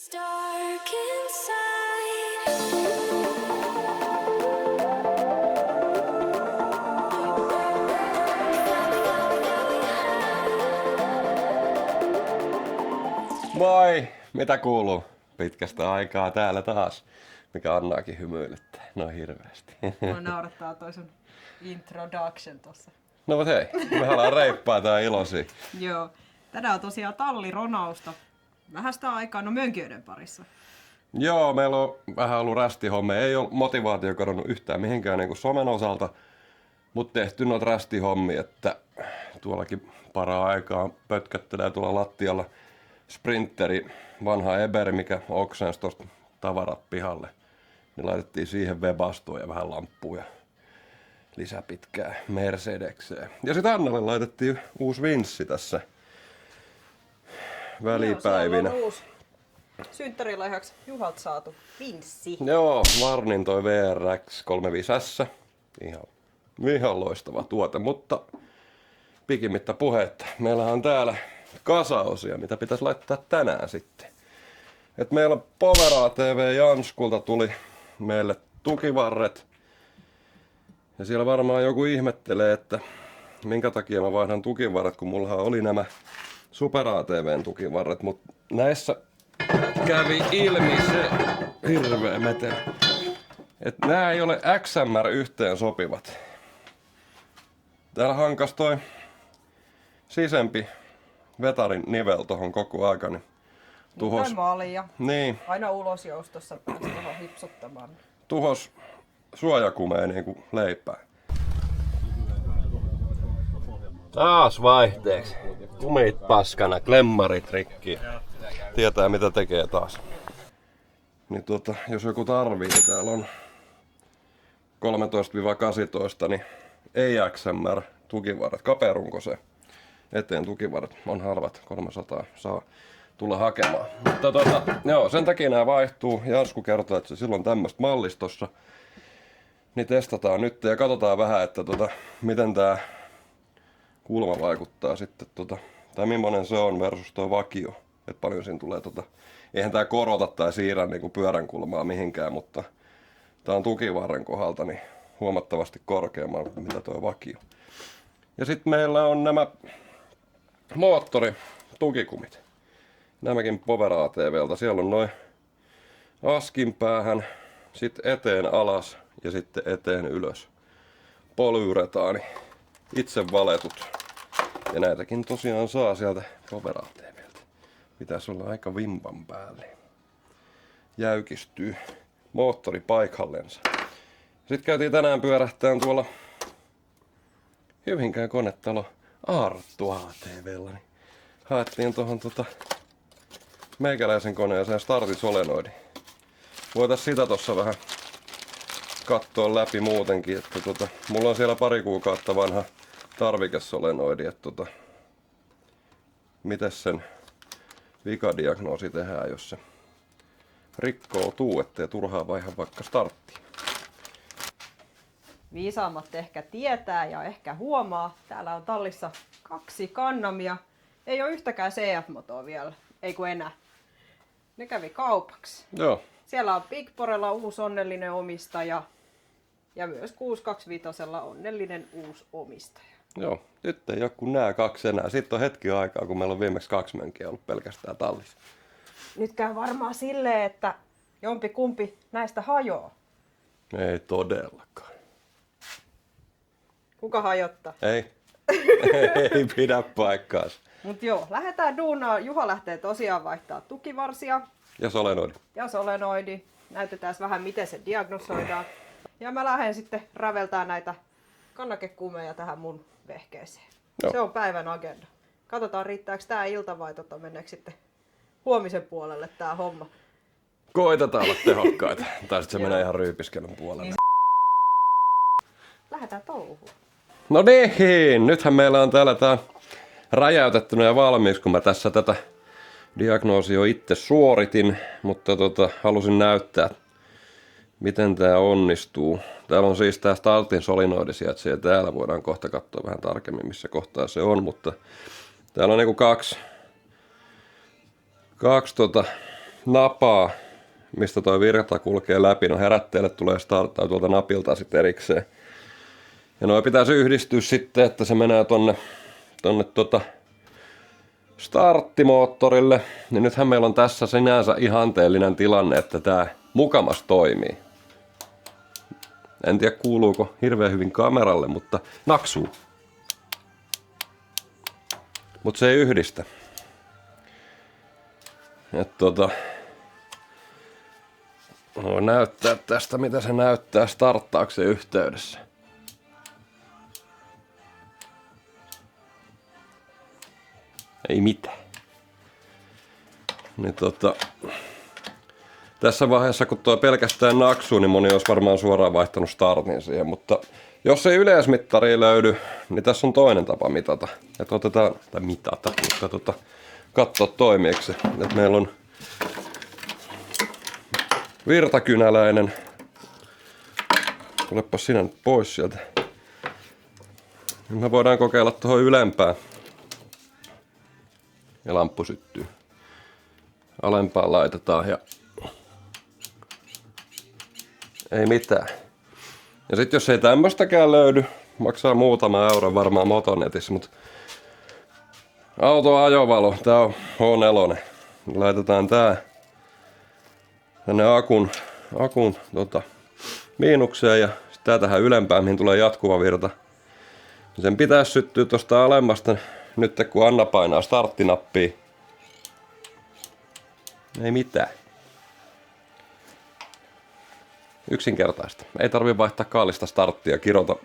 It's dark inside. Moi! Mitä kuuluu? Pitkästä aikaa täällä taas. Mikä Annaakin hymyilyttää. No hirveästi. Mua naurattaa toi sun introduction tossa. No mut hei, me ollaan reippaita ja iloisia. Joo. Tänään on tosiaan tallironausta. Vähästä aikaa, no mönkijöiden parissa. Joo, meillä on vähän ollut rästihommia. Ei ole motivaatio kadonnut yhtään mihinkään niin kuin somen osalta. Mut tehty noita rästihommia, että tuollakin paraa aikaa pötköttelee tuolla lattialla sprinteri, vanha Eberi, mikä oksensi tosta tavarat pihalle. Niin laitettiin siihen webastoon ja vähän lamppuja lisäpitkää Mercedekseen. Ja sit Annalle laitettiin uusi vinssi tässä välipäivinä. Joo, on uusi synttärilahjaksi Juhalta saatu vinssi. Joo, Varnin toi VRX 35S. Ihan loistava tuote, mutta pikimmittä puhetta. Meillähän on täällä kasaosia, mitä pitäisi laittaa tänään sitten. Et meillä Povera TV Janskulta tuli meille tukivarret. Ja siellä varmaan joku ihmettelee, että minkä takia mä vaihdan tukivarret, kun mullahan oli nämä Super ATVn tukivarret, mutta näissä kävi ilmi se hirveä meteli, että nämä ei ole XMR yhteen sopivat. Täällä hankas toi sisempi vetarin nivel tohon koko aika, niin tuhos. Tämä oli ja Niin, aina ulosjoustossa pääsi tuohon hipsuttamaan. tuhos suojakumeen niinku leipää. Taas vaihteeksi. Kumit paskana, klemmarit rikki. Tietää mitä tekee taas. Niin jos joku tarvii, niin täällä on 13-18, niin ei XMR tukivarret, kaperunko se eteen tukivarret on halvat, 300 saa tulla hakemaan. Mutta joo, sen takia nämä vaihtuu. Jansku kertoo, että se silloin tämmöistä mallistossa. Niin testataan nyt ja katsotaan vähän, että miten tää kulma vaikuttaa sitten tai millainen se on versus tuo vakio. Että paljon siinä tulee eihän tää korota tai siirrä niinku pyörän kulmaa mihinkään, mutta tää on tukivarren kohdalta niin huomattavasti korkeammalla kuin mitä tuo vakio. Ja sitten meillä on nämä moottoritukikumit. Nämäkin Povera ATVltä. Siellä on noin askin päähän, sitten eteen alas ja sitten eteen ylös. Polyuretaani, itse valetut. Ja näitäkin tosiaan saa sieltä Povera ATVltä. Pitäisi olla aika vimpan päälle. Jäykistyy moottori paikallensa. Sitten käytiin tänään pyörähtään tuolla Hyvinkään konetalo Arttu ATVlla. Niin haettiin tuohon meikäläisen koneeseen startisolenoidi. Voitais sitä tossa vähän katsoa läpi muutenkin, että mulla on siellä pari kuukautta vanha tarvikesolenoidi, että miten sen vikadiagnoosi tehdään, jos se rikkoutuu, ettei turhaa vaiha vaikka starttiin. Viisaammat ehkä tietää ja ehkä huomaa. Täällä on tallissa 2 kannamia. Ei ole yhtäkään CF-motoa vielä, ei kun enää. Ne kävi kaupaksi. Joo. Siellä on Big Porella uusi onnellinen omistaja ja myös 625 onnellinen uusi omistaja. Joo, nyt ei ole kuin nää 2 enää. Sitten on hetki aikaa, kun meillä on viimeksi 2 mönkiä ollut pelkästään tallissa. Nyt käy varmaan silleen, että jompi kumpi näistä hajoaa. Ei todellakaan. Kuka hajottaa? Ei. Ei pidä paikkaansa. Mut joo, lähdetään duunaan. Juha lähtee tosiaan vaihtaa tukivarsia Ja solenoidi. ja solenoidi. Näytetään vähän miten se diagnosoidaan. Ja mä lähden sitten räveltää näitä kannakekumeja tähän mun vehkeeseen. Joo. Se on päivän agenda. Katsotaan riittääkö tää ilta vai meneekö sitten huomisen puolelle tää homma. Koitetaan olla tehokkaita. Tai sitten se menee ihan ryypiskelyn puolelle. Niin. Lähdetään touhuun. No niin, nythän meillä on täällä tää räjäytettynä ja valmiiksi, kun mä tässä tätä diagnoosia jo itse suoritin, mutta halusin näyttää, miten tää onnistuu. Täällä on siis tää startin solinoidi sijaitsee täällä, voidaan kohta katsoa vähän tarkemmin missä kohtaa se on, mutta täällä on niinku kaksi napaa, mistä toi virta kulkee läpi. No herätteelle tulee starttaa tuolta napilta sitten erikseen. Ja noi pitäisi yhdistyä sitten, että se menee tonne starttimoottorille. Niin nythän meillä on tässä sinänsä ihanteellinen tilanne, että tää mukamas toimii. En tiedä kuuluuko hirveän hyvin kameralle, mutta naksuu. Mut se ei yhdistä. Voin näyttää tästä, mitä se näyttää starttauksen yhteydessä. Ei mitään. Niin tässä vaiheessa, kun tuo pelkästään naksuu, niin moni olisi varmaan suoraan vaihtanut startin siihen, mutta jos ei yleismittari löydy, niin tässä on toinen tapa mitata. Että otetaan, tai mitata, mutta katsoa toimiiko se. Että meillä on virtakynäläinen. Tulepas sinä nyt pois sieltä. Me voidaan kokeilla tuohon ylempään. Ja lamppu syttyy. Alempaan laitetaan ja ei mitään. Ja sit jos ei tämmöstäkään löydy, maksaa muutama euro varmaan Motonetissä, mutta auton ajovalo, tää on H4. Laitetaan tää tänne akun miinukseen ja tää tähän ylempään, mihin tulee jatkuva virta. Sen pitäisi syttyä tosta alemmasta nyt kun Anna painaa starttinappia. Ei mitään. Yksinkertaista. Ei tarvi vaihtaa kaalista starttia ja kirota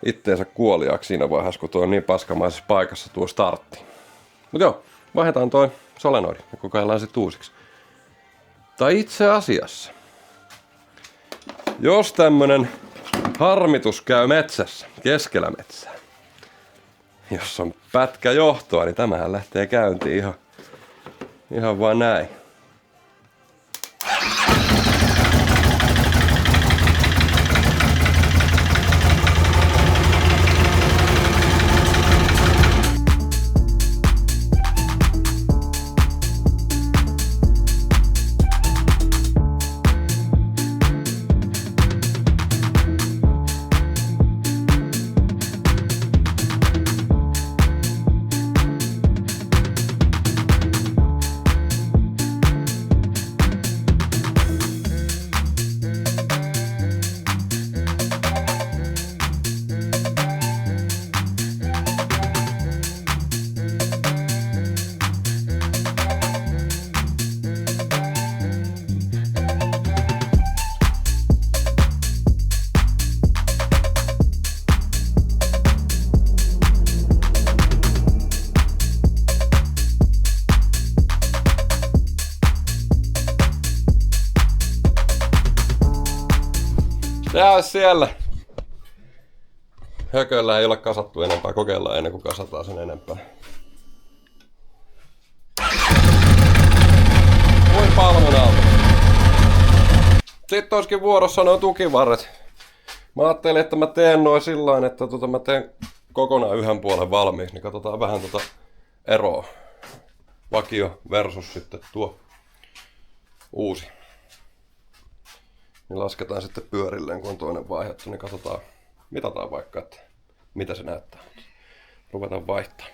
itteensä kuoliaaksi siinä vaiheessa, kun tuo on niin paskamaisessa paikassa tuo startti. Mut joo, vaihdetaan toi solenoidi ja kokeillaan sit uusiksi. Tai itse asiassa, jos tämmönen harmitus käy metsässä, keskellä metsää, jos on pätkä johtoa, niin tämähän lähtee käyntiin ihan vaan näin. Tää olisi siellä. Hököllä ei ole kasattu enempää. Kokeillaan ennen kuin kasataan sen enempää. Kuin palmun alta. Sitten olisikin vuorossa nuo tukivarret. Mä ajattelin, että mä teen noin sillain, että mä teen kokonaan yhden puolen valmiiksi. Niin katsotaan vähän eroa. Vakio versus sitten tuo uusi. Niin lasketaan sitten pyörilleen, kun on toinen vaihdettu, niin katsotaan, mitataan vaikka, että mitä se näyttää. Ruvetaan vaihtaa.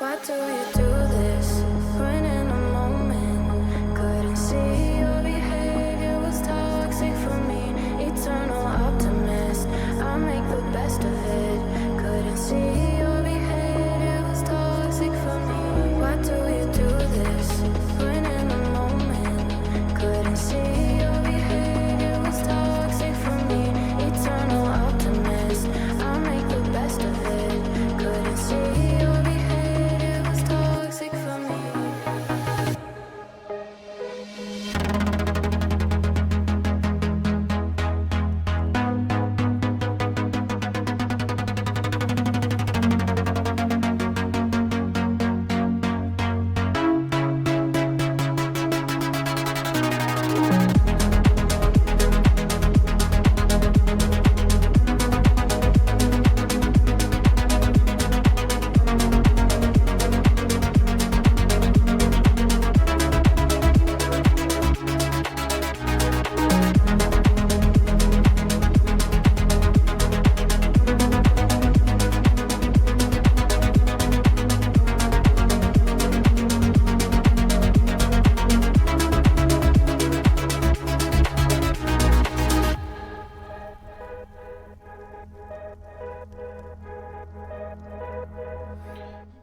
Why do you do this when in a moment couldn't see your behavior was toxic for me? Eternal optimist, I make the best of it. Couldn't see your behavior was toxic for me. Why do you do this when in a moment couldn't see your behavior was toxic for me? Eternal optimist, I make the best of it. Couldn't see your behavior was toxic.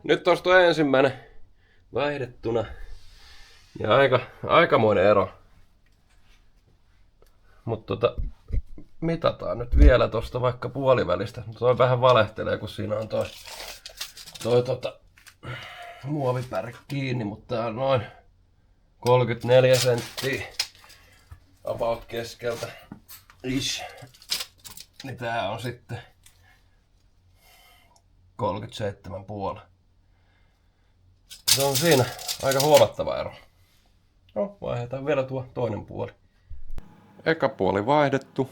Nyt on tuo ensimmäinen vaihdettuna. Ja aikamoinen ero. Mutta mitataan nyt vielä tosta vaikka puolivälistä. Toi vähän valehtelee, kun siinä on toi muovipärä kiinni, mutta tää on noin 34 senttiä about keskeltä. Ish. Niin tää on sitten 37,5. Se on siinä aika huomattava ero. No, vaihdetaan vielä tuo toinen puoli. Eka puoli vaihdettu,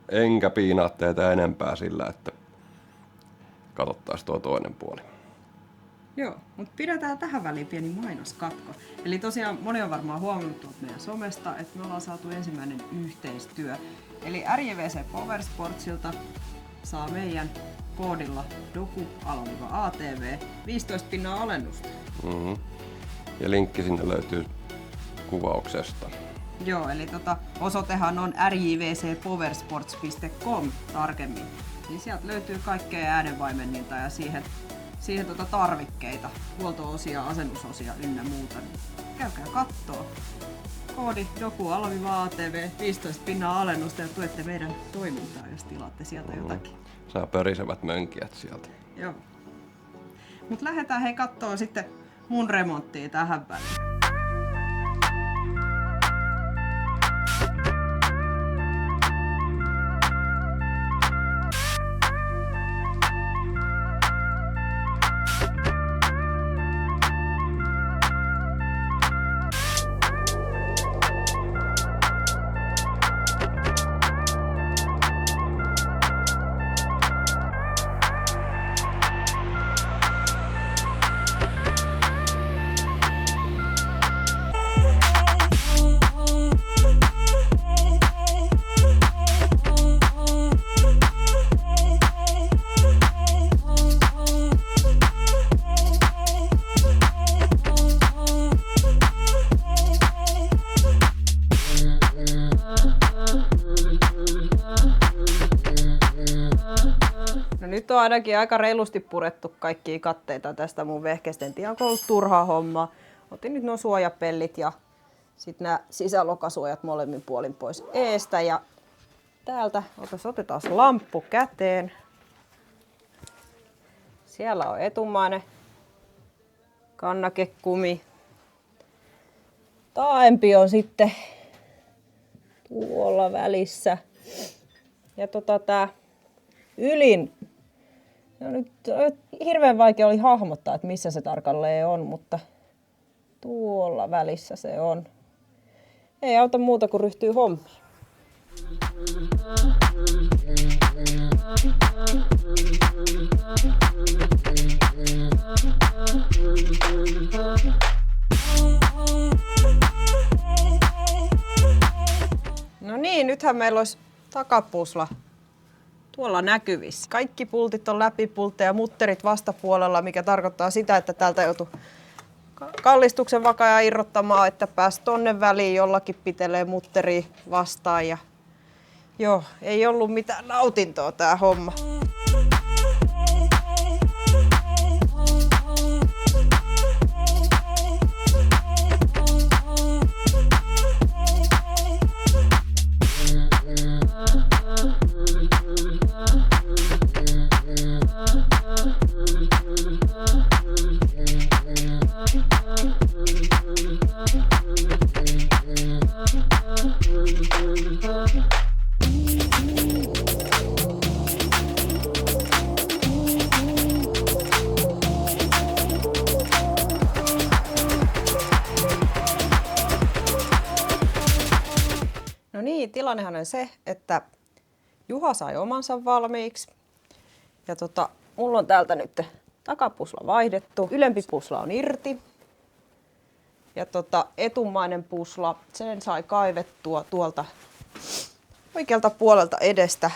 enkä piinaa teitä enempää sillä, että katsottaisiin tuo toinen puoli. Joo, mutta pidetään tähän väliin pieni mainoskatko. Eli tosiaan moni on varmaan huomannut tuolta meidän somesta, että me ollaan saatu ensimmäinen yhteistyö. Eli RJVC Power Sportsilta saa meidän koodilla doku-ATV 15% alennusta. Mm-hmm. Ja linkki sinne löytyy kuvauksesta. Joo, eli osoitehan on rjvcpowersports.com tarkemmin. Niin sieltä löytyy kaikkea äänenvaimenninta ja siihen tarvikkeita, huolto-osia, asennusosia ynnä muuta. Niin käykää kattoo. Koodi doku-ATV 15% alennusta ja tuette meidän toimintaa, jos tilaatte sieltä jotakin. Saa pörisevät mönkijät sieltä. Joo. Mut lähdetään kattoo sitten mun remonttia tähän väliin. Nyt on ainakin aika reilusti purettu kaikkia katteita tästä mun vehkeestä. En tiedä, onko ollut turhaa hommaa. Otin nyt nuo suojapellit ja sitten nämä sisälokasuojat molemmin puolin pois eestä. Ja täältä otetaan lamppu käteen. Siellä on etumainen kannakekumi. Taaempi on sitten tuolla välissä. Ja tää ylin. No nyt hirveän vaikea oli hahmottaa, että missä se tarkalleen on, mutta tuolla välissä se on. Ei auta muuta kuin ryhtyy hommiin. No niin, nythän meillä olisi takapusla tuolla näkyvissä. Kaikki pultit on läpipultteja ja mutterit vastapuolella, mikä tarkoittaa sitä, että täältä joutuu kallistuksen vakaja irrottamaan, että pääsi tonne väliin jollakin pitelee mutteria vastaan. Ja joo, ei ollut mitään nautintoa tää homma. No niin, tilannehan on se, että Juha sai omansa valmiiksi. Ja mulla on täältä nyt takapusla vaihdettu. Ylempi pusla on irti. Ja etumainen pusla, sen sai kaivettua tuolta oikealta puolelta edestä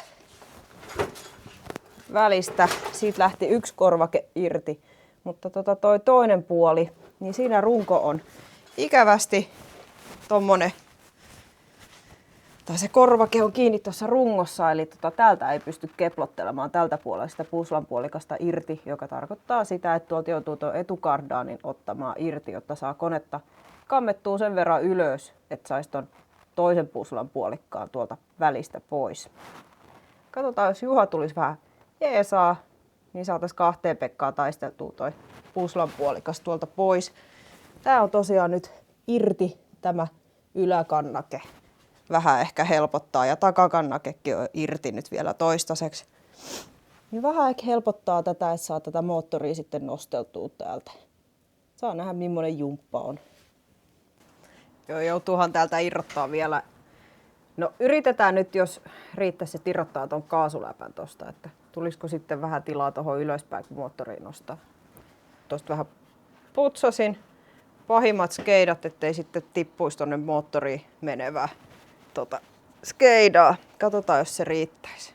välistä. Siitä lähti yksi korvake irti. Mutta toi toinen puoli, niin siinä runko on ikävästi tommonen se korvake on kiinni tuossa rungossa, eli täältä ei pysty keplottelemaan tältä puolella sitä puslan puolikasta irti, joka tarkoittaa sitä, että tuolta joutuu tuon etukardaanin ottamaan irti, jotta saa konetta kammettua sen verran ylös, että saisi tuon toisen puslan puolikkaan tuolta välistä pois. Katsotaan, jos Juha tulisi vähän jeesaa, niin saataisiin 2 pekkaa taisteltua toi puslan puolikas tuolta pois. Tää on tosiaan nyt irti tämä yläkannake. Vähän ehkä helpottaa ja takakannakekin on irti nyt vielä toistaiseksi. Niin vähän ehkä helpottaa tätä, että saa tätä moottoria sitten nosteltua täältä. Saa nähdä millainen jumppa on. Joo, joutuuhan täältä irrottaa vielä. No yritetään nyt, jos riittäisi, että irrottaa ton kaasuläpän tosta, että tulisiko sitten vähän tilaa tuohon ylöspäin, kun moottoriin nostaa. Tosta vähän putsasin pahimmat skeidat, ettei sitten tippuisi tonne moottoriin menevää skeidaa. Katsotaan, jos se riittäisi.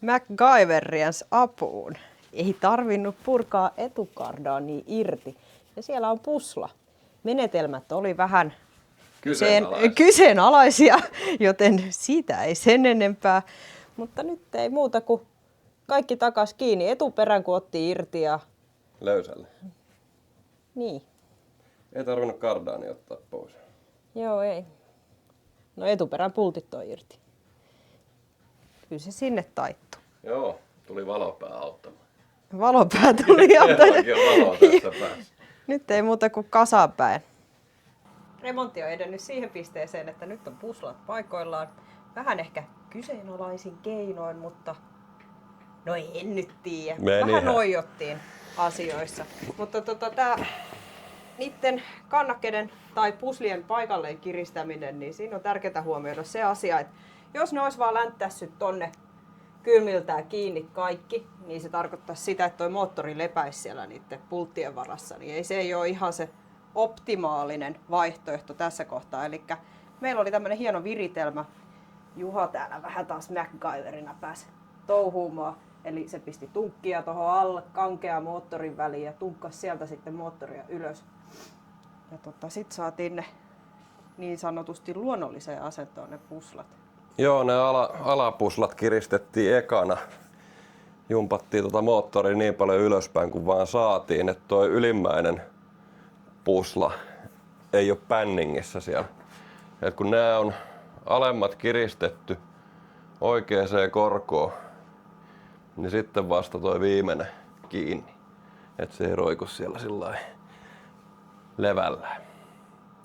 MacGyverians apuun. Ei tarvinnut purkaa etukardaania irti. Ja siellä on pusla. Menetelmät oli vähän kyseenalaisia, joten siitä ei sen enempää. Mutta nyt ei muuta kuin kaikki takas kiinni. Etuperän kun otti irti ja... Löysälle. Niin. Ei tarvinnut kardaania ottaa pois. Joo, ei. No etuperän pultit on irti. Kyllä se sinne taittuu. Joo, tuli valopää auttamaan. Valopää tuli auttamaan. Valoa tässä päässä. Nyt ei muuta kuin kasapäin. Remontti on edennyt siihen pisteeseen, että nyt on puslat paikoillaan. Vähän ehkä kyseenalaisin keinoin, mutta no en nyt tiedä. Vähän noijottiin asioissa. Mutta niiden kannakkeiden tai puslien paikalleen kiristäminen, niin siinä on tärkeää huomioida se asia, että jos ne olisi vaan länttässyt tonne kylmiltään kiinni kaikki, niin se tarkoittaa sitä, että toi moottori lepäisi siellä niiden pulttien varassa. Niin se ei ole ihan se optimaalinen vaihtoehto tässä kohtaa. Eli meillä oli tämmöinen hieno viritelmä. Juha täällä vähän taas MacGyverina pääsi touhuumaan. Eli se pisti tunkkia tuohon alle kankea moottorin väliin ja tunkkasi sieltä sitten moottoria ylös. Ja sitten saatiin ne niin sanotusti luonnolliseen asentoon ne puslat. Joo, ne alapuslat kiristettiin ekana. Jumpattiin moottoria niin paljon ylöspäin kuin vaan saatiin, että toi ylimmäinen pusla ei ole pänningissä siellä. Et kun nämä on alemmat kiristetty oikeaan korkoon, niin sitten vasta toi viimeinen kiinni. Että se ei roiku siellä sillai levällään.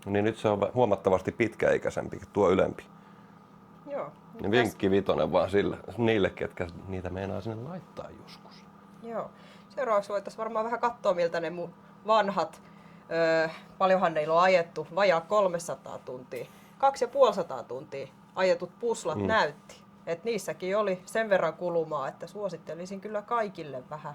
Niin nyt se on huomattavasti pitkäikäisempi kuin tuo ylempi. Joo. Niin vinkki vitonen vaan niille, ketkä niitä meinaa sinne laittaa joskus. Joo. Seuraavaksi voitaisiin varmaan vähän katsoa, miltä ne mun vanhat, paljonhan neillä on ajettu, vajaa 300 tuntia, 250 tuntia ajetut puslat näytti. Et niissäkin oli sen verran kulumaa, että suosittelisin kyllä kaikille vähän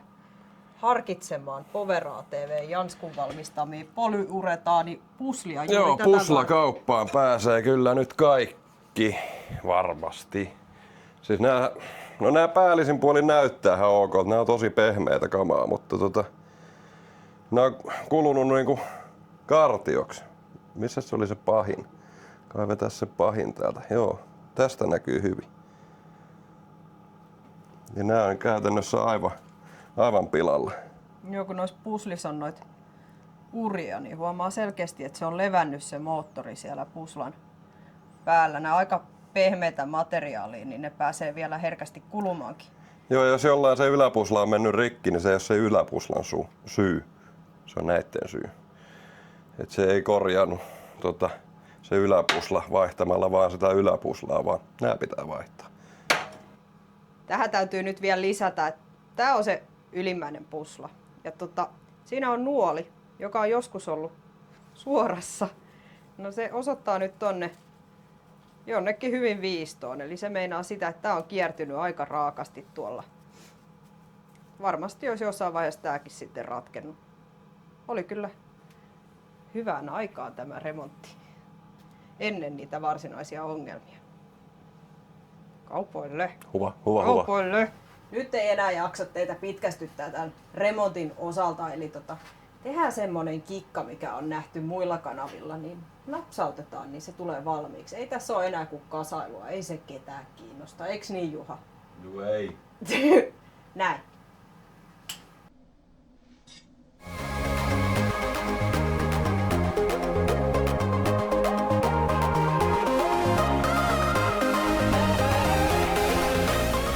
harkitsemaan Povera TV Janskun valmistamia polyuretaanipuslia. Joo, puslakauppaan pääsee kyllä nyt kaikki varmasti. Siis nämä päällisin puolin näyttää ihan ok, nämä on tosi pehmeitä kamaa, mutta nämä on kulunut niinku kartioksi. Missä se oli se pahin? Kaivetaan se pahin täältä. Joo, tästä näkyy hyvin. Ja nämä on käytännössä aivan pilalla. Joo, kun noissa puslissa on noita uria, niin huomaa selkeästi, että se on levännyt se moottori siellä puslan päällä. Nämä aika pehmeitä materiaalia, niin ne pääsee vielä herkästi kulumaankin. Joo, jos jollain se yläpusla on mennyt rikki, niin se ei ole se yläpuslan syy. Se on näitten syy. Et se ei korjannut se yläpusla vaihtamalla vaan sitä yläpuslaa, vaan nämä pitää vaihtaa. Tähän täytyy nyt vielä lisätä, että tämä on se ylimmäinen pusla. Ja siinä on nuoli, joka on joskus ollut suorassa. No se osoittaa nyt tonne jonnekin hyvin viistoon. Eli se meinaa sitä, että tämä on kiertynyt aika raakasti tuolla. Varmasti olisi jossain vaiheessa tämäkin sitten ratkennut. Oli kyllä hyvään aikaan tämä remontti. Ennen niitä varsinaisia ongelmia. Kaupoille. Huva. Kaupoille. Nyt ei enää jaksa teitä pitkästyttää tämän remontin osalta. Eli tehdään semmonen kikka, mikä on nähty muilla kanavilla, niin napsautetaan, niin se tulee valmiiksi. Ei tässä ole enää kuin kasailua, ei se ketään kiinnosta. Eiks niin, Juha? No ei. Näin.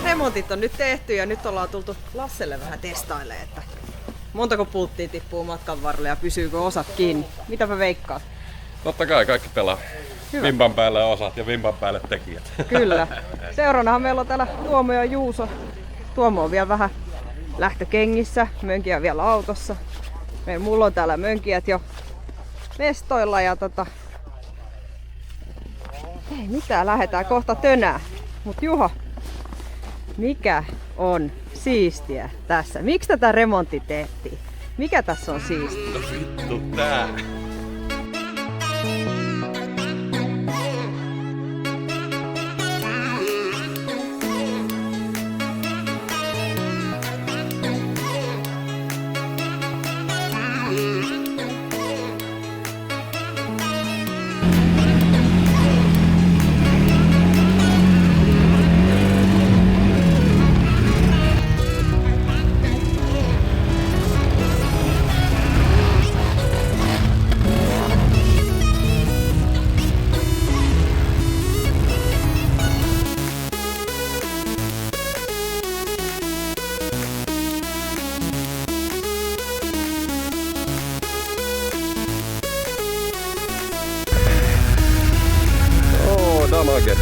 Remontit on nyt tehty ja nyt ollaan tultu Lasselle vähän testailemaan, että montako pulttia tippuu matkan varrelle ja pysyykö osat kiinni. Mitäpä veikkaat? Totta kai kaikki pelaa. Hyvä. Vimpan päälle osat ja vimpan päälle tekijät. Kyllä. Seuraavahan meillä on täällä Tuomo ja Juuso. Tuomo on vielä vähän lähtökengissä, Mönkiä on vielä autossa. Mulla on täällä mönkijät jo mestoilla ja ei mitään, lähdetään kohta tönää. Mut Juha, mikä on siistiä tässä? Miksi tätä remontti tehtiin? Mikä tässä on siistiä? No vittu tää. Damage.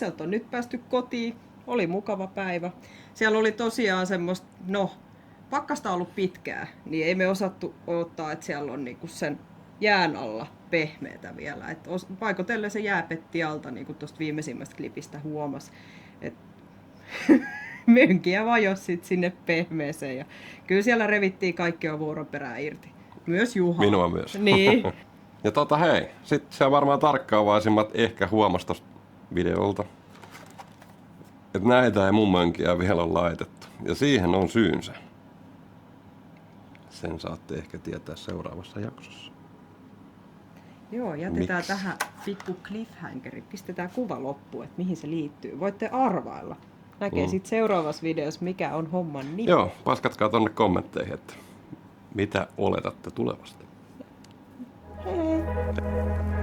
lapset on nyt päästy kotiin. Oli mukava päivä. Siellä oli tosiaan semmoista, pakkasta on ollut pitkää, niin ei me osattu odottaa, että siellä on niinku sen jään alla pehmeätä vielä. Et paikotellen se jää petti alta, niin kuin tuosta viimeisimmästä klipistä huomasi. Mönkiä vajosi sit sinne pehmeeseen. Ja kyllä siellä revittiin kaikkea vuoron perään irti. Myös Juha. Minua myös. Niin. Ja hei, sitten siellä varmaan tarkkaavaisimmat ehkä huomasi tosta videolta, että näitä ei mun mönkiä vielä ole laitettu. Ja siihen on syynsä. Sen saatte ehkä tietää seuraavassa jaksossa. Joo, jätetään Miksi? tähän pikku cliffhangeri. Pistetään kuva loppuun, että mihin se liittyy. Voitte arvailla. Näkee sitten seuraavassa videossa, mikä on homman nimi. Joo, paskatkaa tonne kommentteihin, että mitä oletatte tulevasta. Hei.